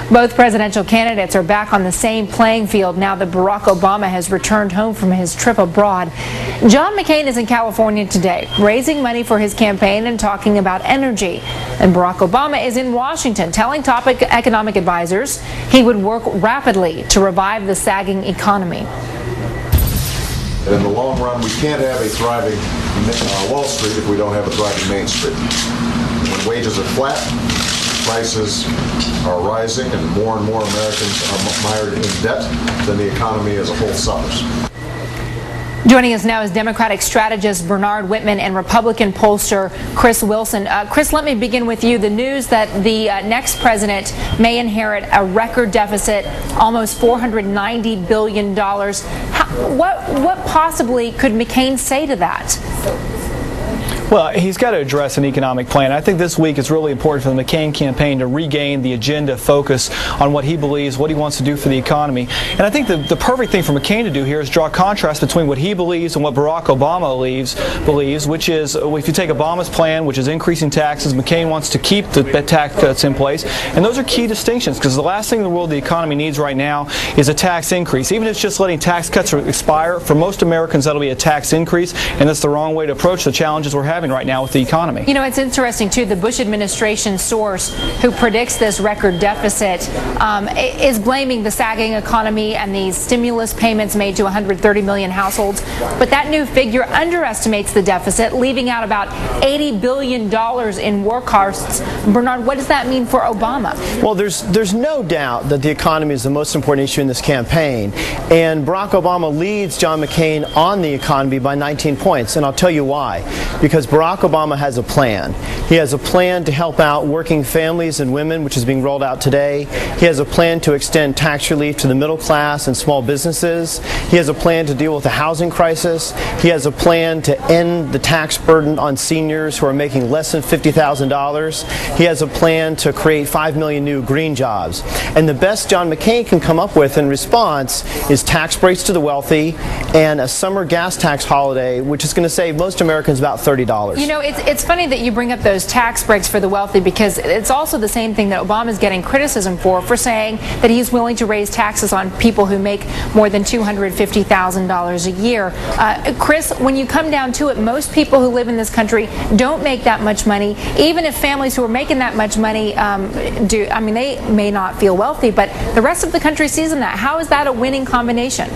Both presidential candidates are back on the same playing field now that Barack Obama has returned home from his trip abroad. John McCain is in California today, raising money for his campaign and talking about energy. And Barack Obama is in Washington, telling top economic advisors he would work rapidly to revive the sagging economy. In the long run, we can't have a thriving Wall Street if we don't have a thriving Main Street. When wages are flat, prices are rising, and more Americans are mired in debt, then the economy as a whole suffers. Joining us now is Democratic strategist Bernard Whitman and Republican pollster Chris Wilson. Chris, let me begin with you. The news that the next president may inherit a record deficit, almost $490 billion. What possibly could McCain say to that? Well, he's got to address an economic plan. I think this week is really important for the McCain campaign to regain the agenda focus on what he believes, what he wants to do for the economy. And I think the perfect thing for McCain to do here is draw a contrast between what he believes and what Barack Obama believes, which is if you take Obama's plan, which is increasing taxes, McCain wants to keep the tax cuts in place. And those are key distinctions, because the last thing in the world the economy needs right now is a tax increase. Even if it's just letting tax cuts expire, for most Americans that'll be a tax increase, and that's the wrong way to approach the challenges we're having right now with the economy. You know, it's interesting too, the Bush administration source who predicts this record deficit is blaming the sagging economy and these stimulus payments made to 130 million households. But that new figure underestimates the deficit, leaving out about $80 billion in war costs. Bernard, what does that mean for Obama? Well, there's no doubt that the economy is the most important issue in this campaign. And Barack Obama leads John McCain on the economy by 19 points. And I'll tell you why. Because Barack Obama has a plan. He has a plan to help out working families and women, which is being rolled out today. He has a plan to extend tax relief to the middle class and small businesses. He has a plan to deal with the housing crisis. He has a plan to end the tax burden on seniors who are making less than $50,000. He has a plan to create 5 million new green jobs. And the best John McCain can come up with in response is tax breaks to the wealthy and a summer gas tax holiday, which is going to save most Americans about $30. You know, it's funny that you bring up those tax breaks for the wealthy, because it's also the same thing that Obama's getting criticism for saying that he's willing to raise taxes on people who make more than $250,000 a year. Chris, when you come down to it, most people who live in this country don't make that much money. Even if families who are making that much money do, I mean, they may not feel wealthy, but the rest of the country sees in that. How is that a winning combination?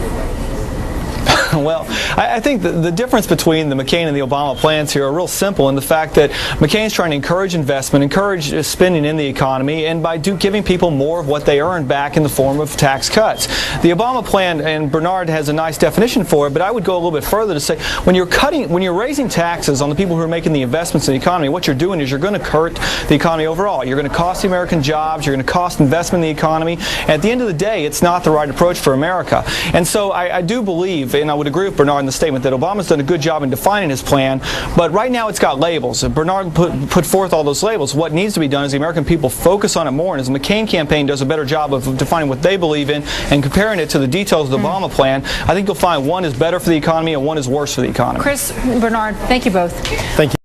Well, I think the difference between the McCain and the Obama plans here are real simple in the fact that McCain's trying to encourage investment, encourage spending in the economy, and by giving people more of what they earn back in the form of tax cuts. The Obama plan, and Bernard has a nice definition for it, but I would go a little bit further to say when you're raising taxes on the people who are making the investments in the economy, what you're doing is you're going to hurt the economy overall. You're going to cost the American jobs, you're going to cost investment in the economy. At the end of the day, it's not the right approach for America. And so I do believe, and I would agree with Bernard in the statement, that Obama's done a good job in defining his plan, but right now it's got labels. Bernard put forth all those labels. What needs to be done is the American people focus on it more, and as the McCain campaign does a better job of defining what they believe in and comparing it to the details of the Obama plan, I think you'll find one is better for the economy and one is worse for the economy. Chris, Bernard, thank you both. Thank you.